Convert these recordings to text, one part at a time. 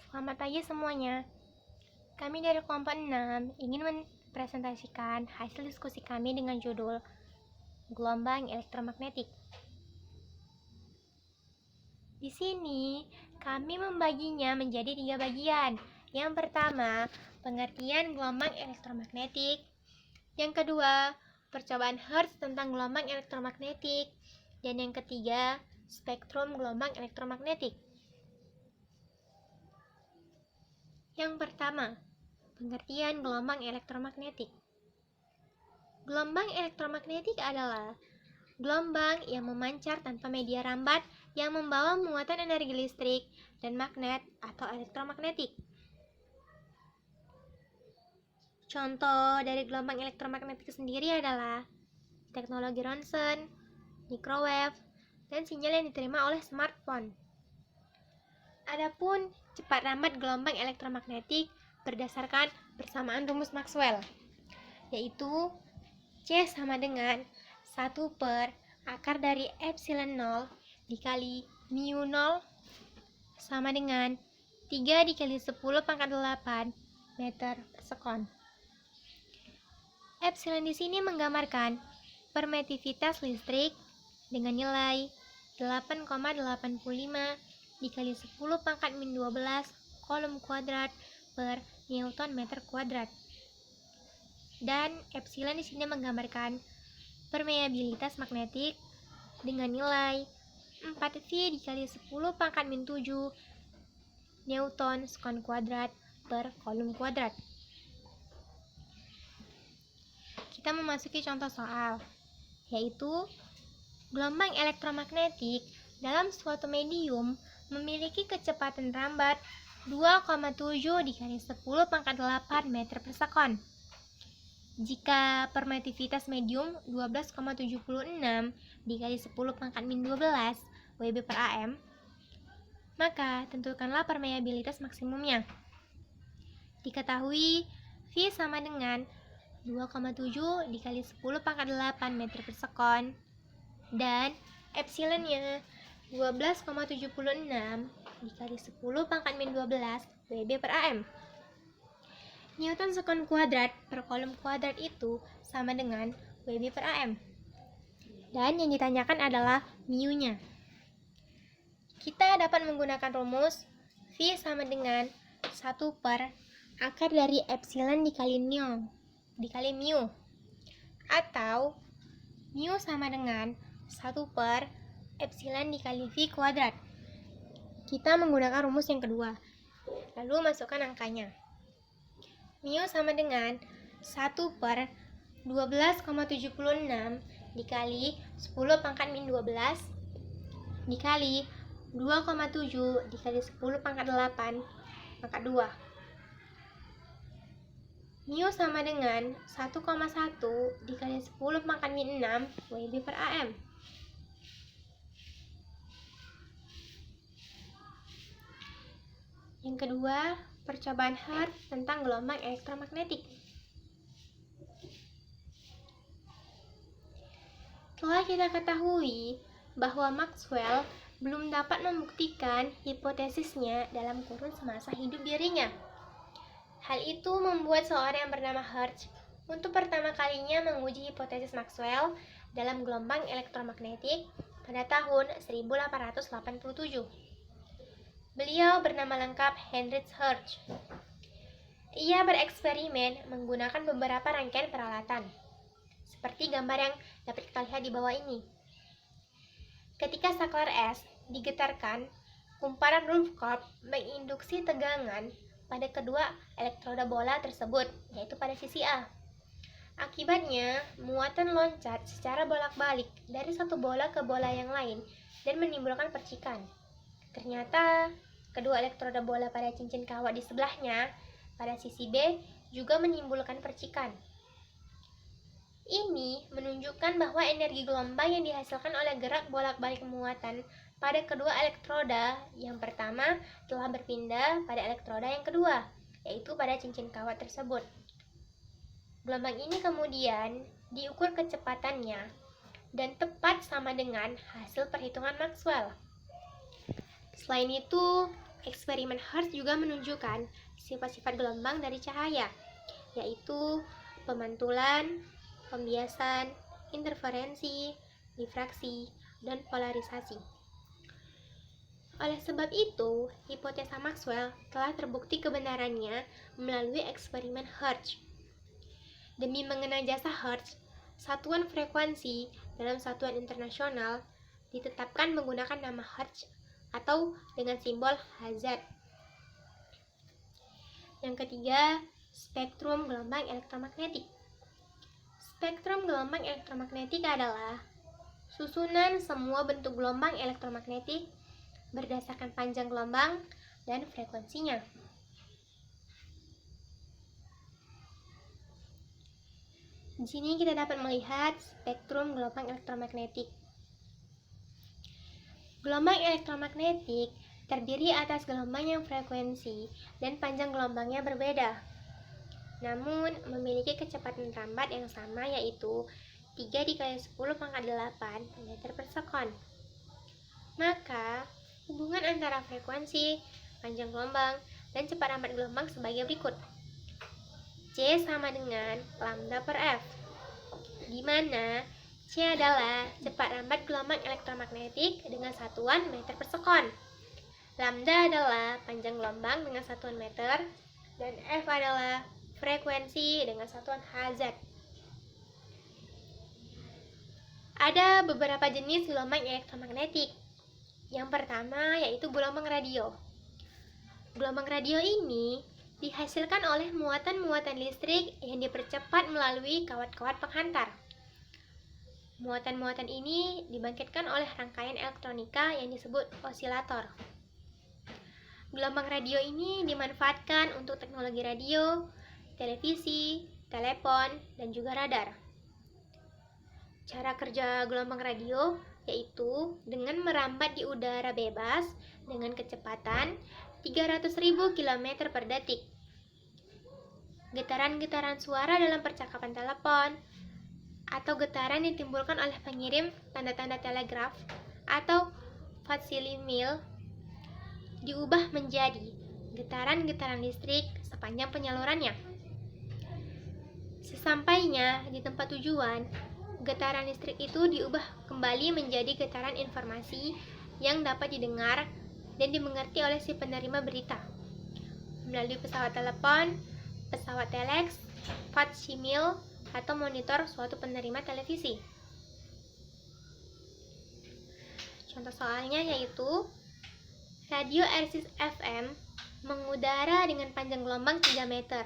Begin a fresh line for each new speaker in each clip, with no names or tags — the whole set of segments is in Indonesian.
Selamat pagi semuanya. Kami dari kelompok 6 ingin mempresentasikan hasil diskusi kami dengan judul Gelombang Elektromagnetik. Di sini, kami membaginya menjadi 3 bagian. Yang pertama, pengertian gelombang elektromagnetik. Yang kedua, percobaan Hertz tentang gelombang elektromagnetik. Dan yang ketiga, spektrum gelombang elektromagnetik. Yang pertama, pengertian gelombang elektromagnetik. Gelombang elektromagnetik adalah gelombang yang memancar tanpa media rambat yang membawa muatan energi listrik dan magnet atau elektromagnetik. Contoh dari gelombang elektromagnetik sendiri adalah teknologi ronsen, microwave, dan sinyal yang diterima oleh smartphone. Adapun cepat rambat gelombang elektromagnetik berdasarkan persamaan rumus Maxwell, yaitu C sama dengan 1 per akar dari epsilon 0 dikali mu 0 sama dengan 3 dikali 10 pangkat 8 meter per sekon. Epsilon di sini menggambarkan permitivitas listrik dengan nilai 8,85 dikali 10 pangkat min 12 kolom kuadrat per Newton meter kuadrat. Dan epsilon di sini menggambarkan permeabilitas magnetik dengan nilai 4V dikali 10 pangkat min 7 Newton sekon kuadrat per kolom kuadrat. Kita memasuki contoh soal, yaitu gelombang elektromagnetik dalam suatu medium memiliki kecepatan rambat 2,7 dikali 10 pangkat 8 meter per sekon. Jika permitivitas medium 12,76 dikali 10 pangkat min 12 Wb per AM, maka tentukanlah permeabilitas maksimumnya. Diketahui V sama dengan 2,7 dikali 10 pangkat 8 meter per sekon dan epsilonnya 12,76 dikali 10 pangkat min 12 Wb per AM. Newton sekon kuadrat per kolom kuadrat itu sama dengan Wb per AM. Dan yang ditanyakan adalah mu-nya. Kita dapat menggunakan rumus V sama dengan 1 per akar dari epsilon dikali mu, atau mu sama dengan 1 per epsilon dikali V kuadrat. Kita menggunakan rumus yang kedua, lalu masukkan angkanya. Mu sama dengan 1 per 12,76 dikali 10 pangkat min 12 dikali 2,7 dikali 10 pangkat 8 pangkat 2. Mu sama dengan 1,1 dikali 10 pangkat min 6 Wb per AM. Yang kedua, percobaan Hertz tentang gelombang elektromagnetik. Telah kita ketahui bahwa Maxwell belum dapat membuktikan hipotesisnya dalam kurun semasa hidup dirinya. Hal itu membuat seorang yang bernama Hertz untuk pertama kalinya menguji hipotesis Maxwell dalam gelombang elektromagnetik pada tahun 1887. Beliau bernama lengkap Heinrich Hertz. Ia bereksperimen menggunakan beberapa rangkaian peralatan, seperti gambar yang dapat kita lihat di bawah ini. Ketika saklar es digetarkan, kumparan Ruhmkorff menginduksi tegangan pada kedua elektroda bola tersebut, yaitu pada sisi A. Akibatnya, muatan loncat secara bolak-balik dari satu bola ke bola yang lain dan menimbulkan percikan. Ternyata, kedua elektroda bola pada cincin kawat di sebelahnya, pada sisi B, juga menimbulkan percikan. Ini menunjukkan bahwa energi gelombang yang dihasilkan oleh gerak bolak-balik muatan pada kedua elektroda yang pertama telah berpindah pada elektroda yang kedua, yaitu pada cincin kawat tersebut. Gelombang ini kemudian diukur kecepatannya dan tepat sama dengan hasil perhitungan Maxwell. Selain itu, Eksperimen Hertz juga menunjukkan sifat-sifat gelombang dari cahaya, yaitu pemantulan, pembiasan, interferensi, difraksi, dan polarisasi. Oleh sebab itu, hipotesa Maxwell telah terbukti kebenarannya melalui eksperimen Hertz. Demi mengenal jasa Hertz, satuan frekuensi dalam satuan internasional ditetapkan menggunakan nama Hertz atau dengan simbol Hz. Yang ketiga, spektrum gelombang elektromagnetik. Spektrum gelombang elektromagnetik adalah susunan semua bentuk gelombang elektromagnetik berdasarkan panjang gelombang dan frekuensinya. Di sini kita dapat melihat spektrum gelombang elektromagnetik. Gelombang elektromagnetik terdiri atas gelombang yang frekuensi dan panjang gelombangnya berbeda, namun memiliki kecepatan rambat yang sama, yaitu 3 dikali 10 pangkat 8 meter per sekon. Maka, hubungan antara frekuensi, panjang gelombang, dan cepat rambat gelombang sebagai berikut. C sama dengan lambda per F, di mana C adalah cepat rambat gelombang elektromagnetik dengan satuan meter per sekon. Lambda adalah panjang gelombang dengan satuan meter, dan F adalah frekuensi dengan satuan Hz. Ada beberapa jenis gelombang elektromagnetik. Yang pertama yaitu gelombang radio. Gelombang radio ini dihasilkan oleh muatan-muatan listrik yang dipercepat melalui kawat-kawat penghantar. Muatan-muatan ini dibangkitkan oleh rangkaian elektronika yang disebut osilator. Gelombang radio ini dimanfaatkan untuk teknologi radio, televisi, telepon, dan juga radar. Cara kerja gelombang radio yaitu dengan merambat di udara bebas dengan kecepatan 300.000 km per detik. Getaran-getaran suara dalam percakapan telepon atau getaran yang ditimbulkan oleh pengirim tanda-tanda telegraf atau fasimile diubah menjadi getaran-getaran listrik sepanjang penyalurannya. Sesampainya di tempat tujuan, getaran listrik itu diubah kembali menjadi getaran informasi yang dapat didengar dan dimengerti oleh si penerima berita melalui pesawat telepon, pesawat telex, faksimil, atau monitor suatu penerima televisi. Contoh soalnya yaitu radio RCS FM mengudara dengan panjang gelombang 3 meter.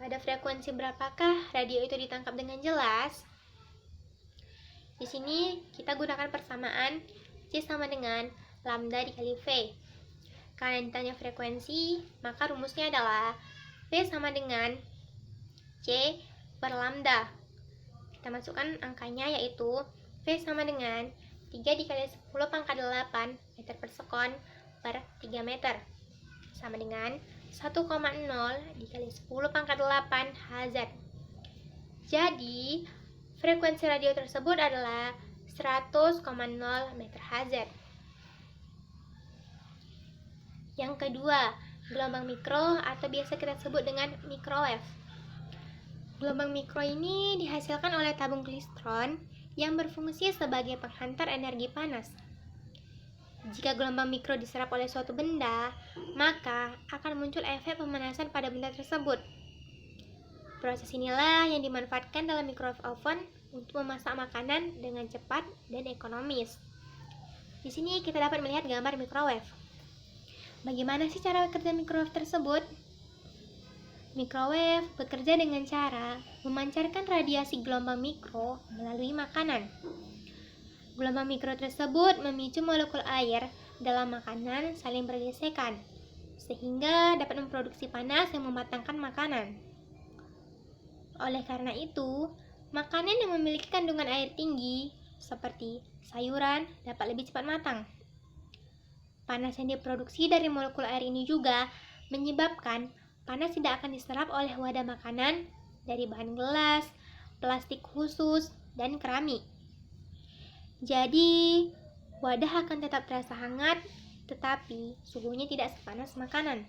Pada frekuensi berapakah radio itu ditangkap dengan jelas? Di sini kita gunakan persamaan C sama dengan lambda dikali V. Karena ditanya frekuensi, maka rumusnya adalah V sama dengan C per lambda. Kita masukkan angkanya yaitu V sama dengan 3 dikali 10 pangkat 8 meter per sekon per 3 meter, sama dengan 1,0 dikali 10 pangkat 8 Hz. Jadi, frekuensi radio tersebut adalah 100,0 meter Hz. Yang kedua, gelombang mikro atau biasa kita sebut dengan microwave. Gelombang mikro ini dihasilkan oleh tabung klistron yang berfungsi sebagai penghantar energi panas. Jika gelombang mikro diserap oleh suatu benda, maka akan muncul efek pemanasan pada benda tersebut. Proses inilah yang dimanfaatkan dalam microwave oven untuk memasak makanan dengan cepat dan ekonomis. Di sini kita dapat melihat gambar microwave. Bagaimana sih cara kerja microwave tersebut? Microwave bekerja dengan cara memancarkan radiasi gelombang mikro melalui makanan. Gelombang mikro tersebut memicu molekul air dalam makanan saling bergesekan, sehingga dapat memproduksi panas yang mematangkan makanan. Oleh karena itu, makanan yang memiliki kandungan air tinggi, seperti sayuran, dapat lebih cepat matang. Panas yang diproduksi dari molekul air ini juga menyebabkan panas tidak akan diserap oleh wadah makanan dari bahan gelas, plastik khusus, dan keramik. Jadi, wadah akan tetap terasa hangat tetapi suhunya tidak sepanas makanan.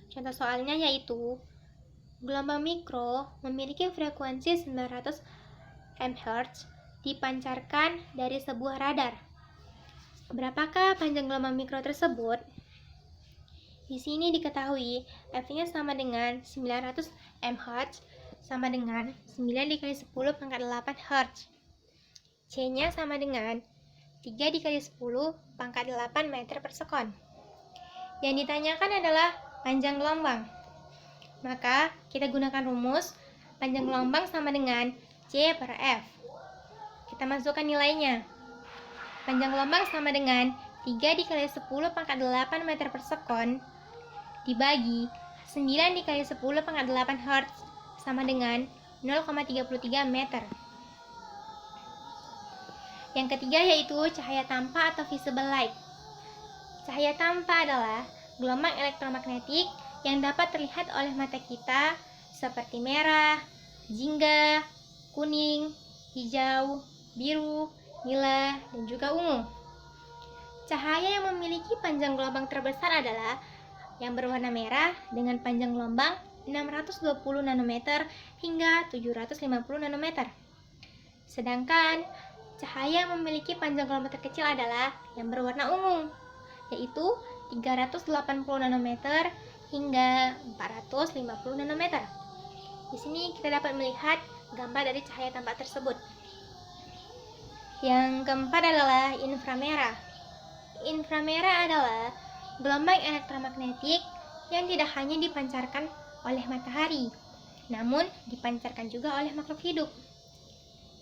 Contoh soalnya yaitu gelombang mikro memiliki frekuensi 900 MHz dipancarkan dari sebuah radar. Berapakah panjang gelombang mikro tersebut? Di sini diketahui F-nya sama dengan 900 MHz sama dengan 9 dikali 10 pangkat 8 Hz. C-nya sama dengan 3 dikali 10 pangkat 8 meter per sekon. Yang ditanyakan adalah panjang gelombang. Maka kita gunakan rumus panjang gelombang sama dengan C per F. Kita masukkan nilainya. Panjang gelombang sama dengan 3 dikali 10 pangkat 8 meter per sekon dibagi 9 dikali 10 pangkat 8 Hz sama dengan 0,33 meter. Yang ketiga yaitu cahaya tampak atau visible light. Cahaya tampak adalah gelombang elektromagnetik yang dapat terlihat oleh mata kita seperti merah, jingga, kuning, hijau, biru, nila, dan juga ungu. Cahaya yang memiliki panjang gelombang terbesar adalah yang berwarna merah dengan panjang gelombang 620 nanometer hingga 750 nanometer. Sedangkan cahaya yang memiliki panjang gelombang terkecil adalah yang berwarna ungu, yaitu 380 nanometer hingga 450 nanometer. Di sini kita dapat melihat gambar dari cahaya tampak tersebut. Yang keempat adalah inframerah. Inframerah adalah gelombang elektromagnetik yang tidak hanya dipancarkan oleh matahari, namun dipancarkan juga oleh makhluk hidup.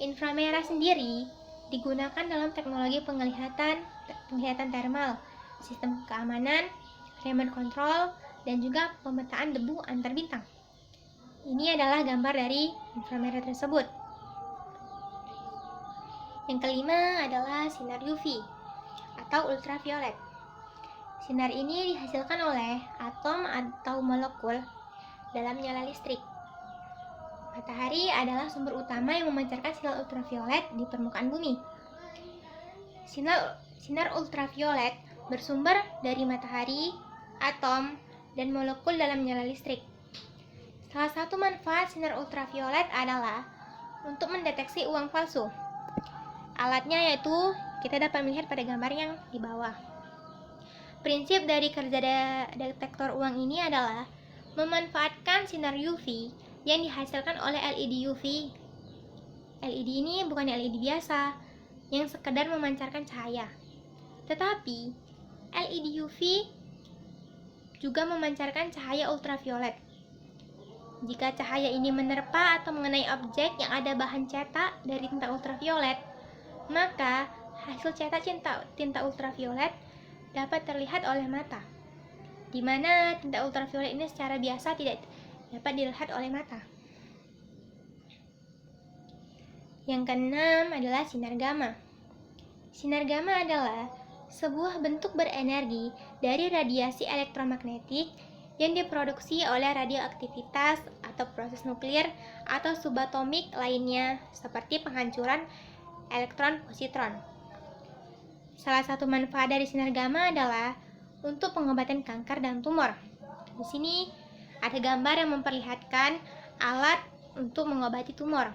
Inframerah sendiri digunakan dalam teknologi penglihatan thermal, sistem keamanan, remote control, dan juga pemetaan debu antar bintang. Ini adalah gambar dari inframerah tersebut. Yang kelima adalah sinar UV atau ultraviolet. Sinar ini dihasilkan oleh atom atau molekul dalam nyala listrik. Matahari adalah sumber utama yang memancarkan sinar ultraviolet di permukaan bumi. Sinar ultraviolet bersumber dari matahari, atom, dan molekul dalam nyala listrik. Salah satu manfaat sinar ultraviolet adalah untuk mendeteksi uang palsu. Alatnya yaitu kita dapat melihat pada gambar yang di bawah. Prinsip dari kerja detektor uang ini adalah memanfaatkan sinar UV yang dihasilkan oleh LED UV. LED ini bukan LED biasa yang sekedar memancarkan cahaya, tetapi LED UV juga memancarkan cahaya ultraviolet. Jika cahaya ini menerpa atau mengenai objek yang ada bahan cetak dari tinta ultraviolet, maka hasil cetak tinta ultraviolet dapat terlihat oleh mata, di mana tinta ultraviolet ini secara biasa tidak dapat dilihat oleh mata. Yang keenam adalah sinar gamma. Sinar gamma adalah sebuah bentuk berenergi dari radiasi elektromagnetik yang diproduksi oleh radioaktivitas atau proses nuklir atau subatomik lainnya seperti penghancuran elektron-positron. Salah satu manfaat dari sinar gamma adalah untuk pengobatan kanker dan tumor. Di sini ada gambar yang memperlihatkan alat untuk mengobati tumor.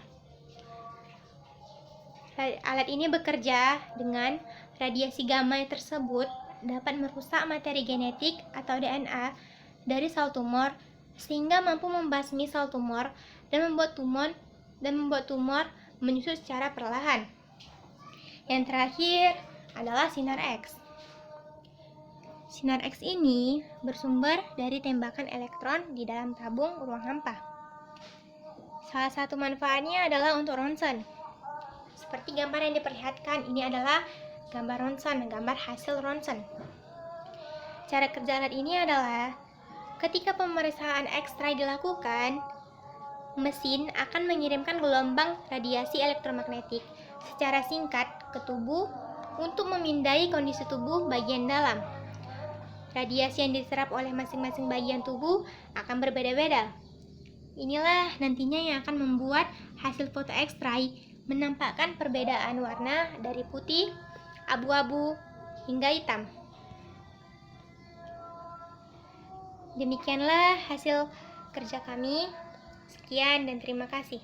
Alat ini bekerja dengan radiasi gamma tersebut dapat merusak materi genetik atau DNA dari sel tumor sehingga mampu membasmi sel tumor dan membuat tumor menyusut secara perlahan. Yang terakhir adalah sinar X. Sinar X ini bersumber dari tembakan elektron di dalam tabung ruang hampa. Salah satu manfaatnya adalah untuk ronsen. Seperti gambar yang diperlihatkan, ini adalah gambar ronsen, gambar hasil ronsen. Cara kerja alat ini adalah ketika pemeriksaan X-ray dilakukan, mesin akan mengirimkan gelombang radiasi elektromagnetik secara singkat ke tubuh untuk memindai kondisi tubuh bagian dalam. Radiasi yang diserap oleh masing-masing bagian tubuh akan berbeda-beda. Inilah nantinya yang akan membuat hasil foto X-ray menampakkan perbedaan warna dari putih abu-abu, hingga hitam. Demikianlah hasil kerja kami. Sekian dan terima kasih.